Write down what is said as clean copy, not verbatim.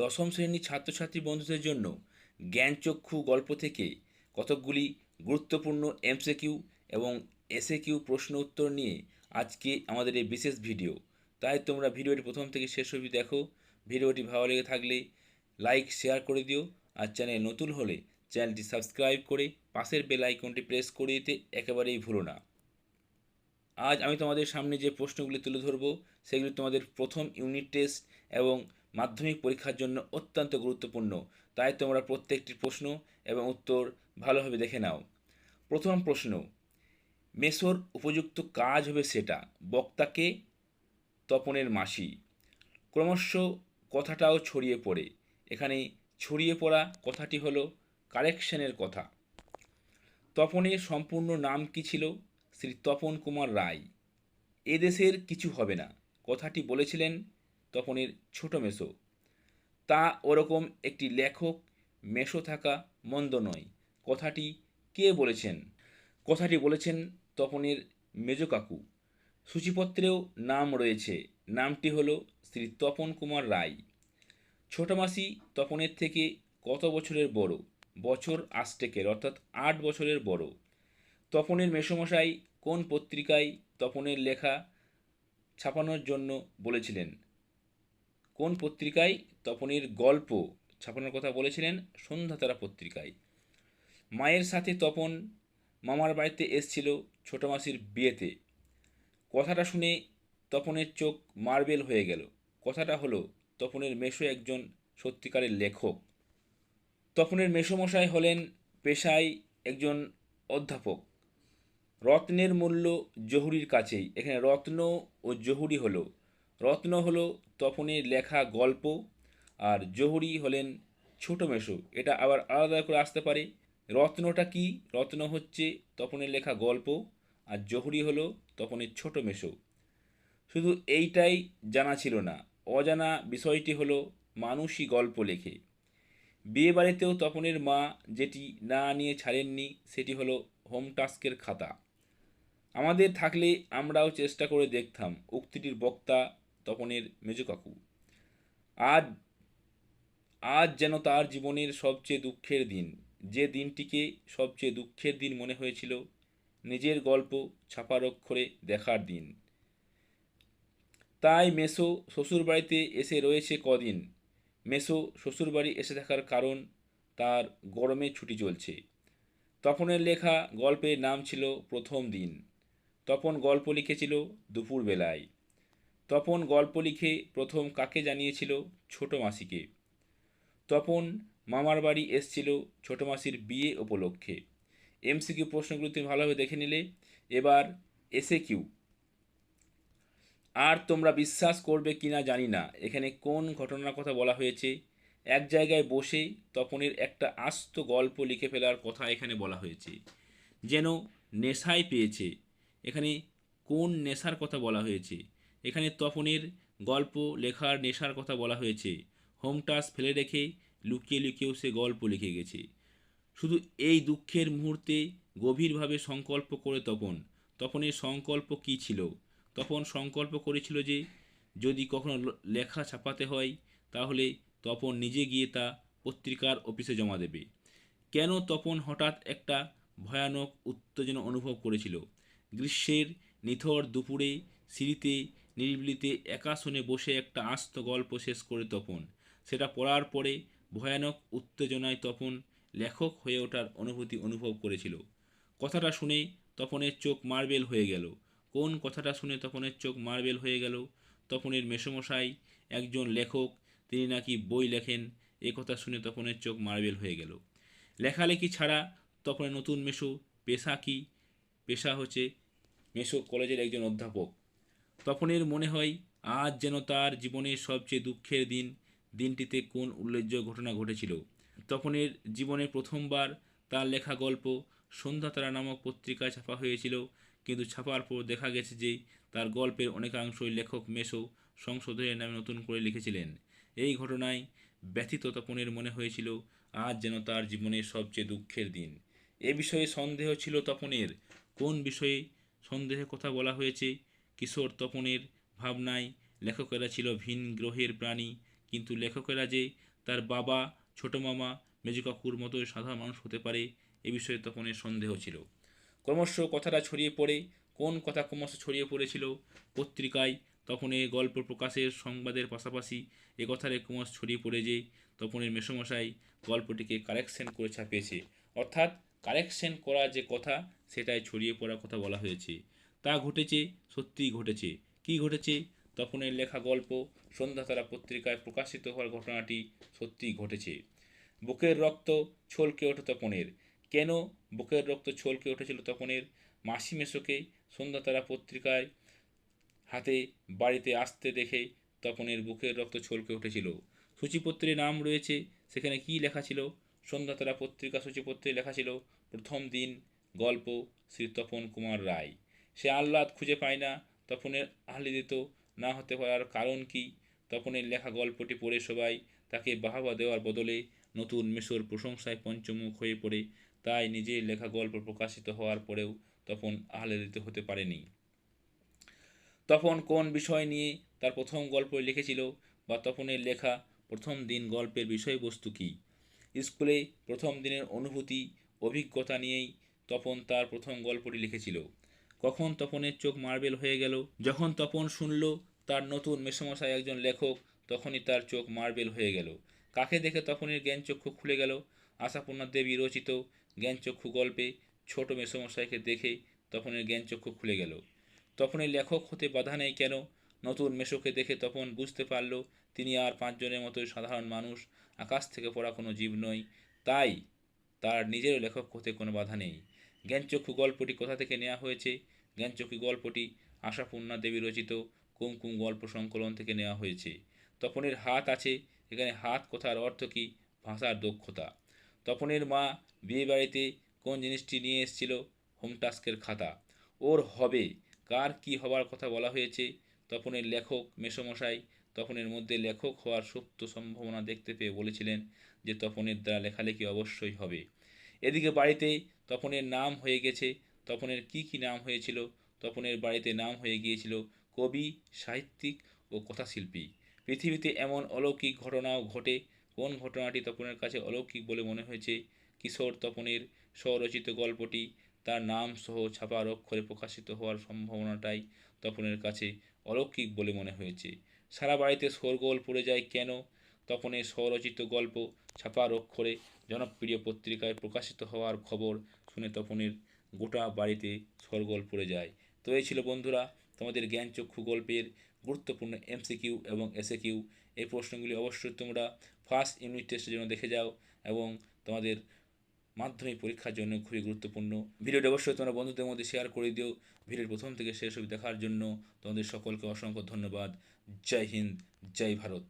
দশম শ্রেণীর ছাত্রছাত্রী বন্ধুদের জন্য জ্ঞানচক্ষু গল্প থেকে কতকগুলি গুরুত্বপূর্ণ এমসিকিউ এবং এসএকিউ প্রশ্ন উত্তর নিয়ে আজকে আমাদের এই বিশেষ ভিডিও। তাই তোমরা ভিডিওটি প্রথম থেকে শেষ অবধি দেখো। ভিডিওটি ভালো লেগে থাকলে লাইক শেয়ার করে দিও, আর চ্যানেল নতুন হলে চ্যানেলটি সাবস্ক্রাইব করে পাশের বেল আইকনটি প্রেস করে দিতে একেবারেই ভুলো না। আজ আমি তোমাদের সামনে যে প্রশ্নগুলি তুলে ধরব সেগুলি তোমাদের প্রথম ইউনিট টেস্ট এবং মাধ্যমিক পরীক্ষার জন্য অত্যন্ত গুরুত্বপূর্ণ। তাই তোমরা প্রত্যেকটি প্রশ্ন এবং উত্তর ভালোভাবে দেখে নাও। প্রথম প্রশ্ন, মেসোর উপযুক্ত কাজ হবে সেটা, বক্তাকে তপনের মাসি। ক্রমশ কথাটাও ছড়িয়ে পড়ে। এখানে ছড়িয়ে পড়া কথাটি হলো কারেকশনের কথা। তপনের সম্পূর্ণ নাম কি ছিল? শ্রী তপন কুমার রায়। এদেশের কিছু হবে না কথাটি বলেছিলেন তপনের ছোট মেসো। তা ওরকম একটি লেখক মেসো থাকা মন্দ নয় কথাটি কে বলেছেন? কথাটি বলেছেন তপনের মেজ কাকু। সূচিপত্রেও নাম রয়েছে, নামটি হলো শ্রী তপন কুমার রায়। ছোট মাসি তপনের থেকে কত বছরের বড়? বছর আষ্টেকের, অর্থাৎ 8 বছরের বড়। তপনের মেসোমশাই কোন পত্রিকায় তপনের লেখা ছাপানোর জন্য বলেছিলেন? কোন পত্রিকায় তপনের গল্প ছাপানোর কথা বলেছিলেন? সন্ধ্যাতারা পত্রিকায়। মায়ের সাথে তপন মামার বাড়িতে এসছিল ছোট মাসির বিয়েতে। কথাটা শুনে তপনের চোখ মার্বেল হয়ে গেল। কথাটা হলো তপনের মেসো একজন সত্যিকারের লেখক। তপনের মেসোমশাই হলেন পেশায় একজন অধ্যাপক। রত্নের মূল্য জহুরির কাছেই। এখানে রত্ন ও জহুরি হলো, রত্ন হলো তপনের লেখা গল্প, আর জহুরি হলেন ছোট মেসো। এটা আবার আলাদা করে আসতে পারে। রত্নটা কি? রত্ন হচ্ছে তপনের লেখা গল্প, আর জহুরি হলো তপনের ছোট মেসো। শুধু এইটাই জানা ছিল না, অজানা বিষয়টি হলো মানুষই গল্প লেখে। বিয়ে বাড়িতেও তপনের মা যেটি না নিয়ে ছাড়েননি সেটি হলো হোম টাস্কের খাতা। আমাদের থাকলে আমরাও চেষ্টা করে দেখতাম, উক্তিটির বক্তা তপনের মেজ কাকু। আজ আজ যেন তার জীবনের সবচেয়ে দুঃখের দিন। যে দিনটিকে সবচেয়ে দুঃখের দিন মনে হয়েছিল, নিজের গল্প ছাপার অক্ষরে দেখার দিন। তাই মেসো শ্বশুরবাড়িতে এসে রয়েছে কদিন। মেসো শ্বশুরবাড়ি এসে থাকার কারণ তার গরমে ছুটি চলছে। তপনের লেখা গল্পের নাম ছিল প্রথম দিন। তপন গল্প লিখেছিল দুপুরবেলায়। তপন গল্প লিখে প্রথম কাকে জানিয়েছিল? ছোট মাসিকে। তপন মামার বাড়ি এসছিল ছোট মাসির বিয়ে উপলক্ষে। এমসিকিউ প্রশ্নগুলো তুমি ভালোভাবে দেখে নিলে। এবার এসে কিউ। আর তোমরা বিশ্বাস করবে কিনা জানি না, এখানে কোন ঘটনার কথা বলা হয়েছে? এক জায়গায় বসে তপনের একটা আস্ত গল্প লিখে ফেলার কথা এখানে বলা হয়েছে, যেন নেশায় পেয়েছে। এখানে কোন নেশার কথা বলা হয়েছে? এখানে তপনের গল্প লেখার নেশার কথা বলা হয়েছে। হোম টাস্ক ফেলে রেখে লুকিয়ে লুকিয়েও সে গল্প লিখে গেছে। শুধু এই দুঃখের মুহূর্তে গভীরভাবে সংকল্প করে তপনের সংকল্প কী ছিল? তপন সংকল্প করেছিল যে যদি কখনো লেখা ছাপাতে হয় তাহলে তপন নিজে গিয়ে তা পত্রিকার অফিসে জমা দেবে। কেন তপন হঠাৎ একটা ভয়ানক উত্তেজনা অনুভব করেছিল? গ্রীষ্মের নিথর দুপুরে সিঁড়িতে নিরিবিলিতে একা শুনে বসে একটা আস্ত গল্প শেষ করে তপন সেটা পড়ার পরে ভয়ানক উত্তেজনায় তপন লেখক হয়ে ওঠার অনুভূতি অনুভব করেছিল। কথাটা শুনে তপনের চোখ মার্বেল হয়ে গেল। কোন কথাটা শুনে তপনের চোখ মার্বেল হয়ে গেল? তপনের মেসোমশাই একজন লেখক, তিনি নাকি বই লেখেন, এ কথা শুনে তপনের চোখ মার্বেল হয়ে গেল। লেখালেখি ছাড়া তপনের নতুন মেসো পেশা কি? পেশা হচ্ছে মেসো কলেজের একজন অধ্যাপক। তপনের মনে হয় আজ যেন তার জীবনের সবচেয়ে দুঃখের দিন। দিনটিতে কোন উল্লেখযোগ্য ঘটনা ঘটেছিল? তপনের জীবনে প্রথমবার তার লেখা গল্প সন্ধ্যাতারা নামক পত্রিকায় ছাপা হয়েছিল, কিন্তু ছাপার পর দেখা গেছে যে তার গল্পের অনেকাংশই লেখক মেসো সংশোধনের নামে নতুন করে লিখেছিলেন। এই ঘটনায় ব্যথিত তপনের মনে হয়েছিল আজ যেন তার জীবনের সবচেয়ে দুঃখের দিন। এ বিষয়ে সন্দেহ ছিল তপনের। কোন বিষয়ে সন্দেহের কথা বলা হয়েছে? কিশোর তপনের ভাবনায় লেখকেরা ছিল ভিন গ্রহের প্রাণী, কিন্তু লেখকেরা যে তার বাবা, ছোট মামা, মেজো কাকুর মতোই সাধারণ মানুষ হতে পারে এ বিষয়ে তপনের সন্দেহ ছিল। ক্রমশ কথাটা ছড়িয়ে পড়ে। কোন কথা ক্রমশ ছড়িয়ে পড়েছিল? পত্রিকায় তপনের গল্প প্রকাশের সংবাদের পাশাপাশি এ কথার ক্রমশ ছড়িয়ে পড়ে যে তপনের মেসোমশাই গল্পটিকে কারেকশন করে ছাপিয়েছে। অর্থাৎ কারেকশন করা যে কথা সেটাই ছড়িয়ে পড়ার কথা বলা হয়েছে। তা ঘটেছে, সত্যিই ঘটেছে। কি ঘটেছে? তপনের লেখা গল্প সন্ধ্যাতারা পত্রিকায় প্রকাশিত হওয়ার ঘটনাটি সত্যিই ঘটেছে। বুকের রক্ত ছলকে ওঠে তপনের। কেন বুকের রক্ত ছলকে উঠেছিল তপনের? মাসি মেশোকে সন্ধ্যাতারা পত্রিকায় হাতে বাড়িতে আসতে দেখে তপনের বুকের রক্ত ছলকে উঠেছিল। সূচিপত্রে নাম রয়েছে, সেখানে কি লেখা ছিল? সন্ধ্যাতারা পত্রিকা সূচিপত্রে লেখা ছিল, প্রথম দিন গল্প, শ্রী তপন কুমার রায়। সে আহ্লাদ খুঁজে পায় না। তপনের আহ্লাদিত না হতে পারার কারণ কি? তপনের লেখা গল্পটি পড়ে সবাই তাকে বাহবা দেওয়ার বদলে নতুন মেশোর প্রশংসায় পঞ্চমুখ হয়ে পড়ে। তাই নিজের লেখা গল্প প্রকাশিত হওয়ার পরেও তপন আহ্লাদিত হতে পারেনি। তপন কোন বিষয় নিয়ে তার প্রথম গল্প লিখেছিল, বা তপনের লেখা প্রথম দিন গল্পের বিষয়বস্তু কী? স্কুলে প্রথম দিনের অনুভূতি, অভিজ্ঞতা নিয়েই তপন তার প্রথম গল্পটি লিখেছিল। কখন তপনের চোখ মার্বেল হয়ে গেল? যখন তপন শুনল তার নতুন মেসোমশাই একজন লেখক, তখনই তার চোখ মার্বেল হয়ে গেল। কাকে দেখে তপনের জ্ঞানচক্ষু খুলে গেল? আশাপূর্ণা দেবী রচিত জ্ঞানচক্ষু গল্পে ছোট মেসোমশাইকে দেখে তপনের জ্ঞানচক্ষু খুলে গেল। তপনের লেখক হতে বাধা নেই কেন? নতুন মেশোকে দেখে তপন বুঝতে পারল তিনি আর পাঁচজনের মতোই সাধারণ মানুষ, আকাশ থেকে পড়া কোনো জীব নয়। তাই তার নিজেরও লেখক হতে কোনো বাধা নেই। জ্ঞানচক্ষু গল্পটি কোথা থেকে নেওয়া হয়েছে? জ্ঞানচক্ষু গল্পটি আশাপূর্ণা দেবী রচিত কুমকুম গল্প সংকলন থেকে নেওয়া হয়েছে। তপনের হাত আছে, এখানে হাত কথার অর্থ কী? ভাষার দক্ষতা। তপনের মা বিয়েবাড়িতে কোন জিনিসটি নিয়ে এসেছিল? হোম টাস্কের খাতা। ওর হবে, কার কি হবার কথা বলা হয়েছে? তপনের লেখক মেসোমশাই তপনের মধ্যে লেখক হওয়ার সুপ্ত সম্ভাবনা দেখতে পেয়ে বলেছিলেন যে তপনের দ্বারা লেখালেখি অবশ্যই হবে। এদিকে বাড়িতে তপনের নাম হয়ে গেছে। তপনের কি কি নাম হয়েছিল? তপনের বাড়িতে নাম হয়ে গিয়েছিল কবি, সাহিত্যিক ও কথাশিল্পী। পৃথিবীতে এমন অলৌকিক ঘটনাও ঘটে। কোন ঘটনাটি তপনের কাছে অলৌকিক বলে মনে হয়েছে? কিশোর তপনের স্বরচিত গল্পটি তার নাম সহ ছাপার অক্ষরে প্রকাশিত হওয়ার সম্ভাবনাটাই তপনের কাছে অলৌকিক বলে মনে হয়েছে। সারা বাড়িতে শোরগোল পড়ে যায় কেন? তপনের স্বরচিত গল্প ছাপার অক্ষরে জনপ্রিয় পত্রিকায় প্রকাশিত হওয়ার খবর শুনে তপনের গোটা বাড়িতে শোরগোল পড়ে যায়। তো এই ছিল বন্ধুরা তোমাদের জ্ঞানচক্ষু গল্পের গুরুত্বপূর্ণ এমসিকিউ এবং এসএকিউ। এই প্রশ্নগুলি অবশ্যই তোমরা ফার্স্ট ইউনিট টেস্টের জন্য দেখে যাও এবং তোমাদের মাধ্যমিক পরীক্ষার জন্য খুবই গুরুত্বপূর্ণ। ভিডিওটি অবশ্যই তোমরা বন্ধুদের মধ্যে শেয়ার করে দিও। ভিডিওর প্রথম থেকে শেষ অবধি দেখার জন্য তোমাদের সকলকে অসংখ্য ধন্যবাদ। জয় হিন্দ, জয় ভারত।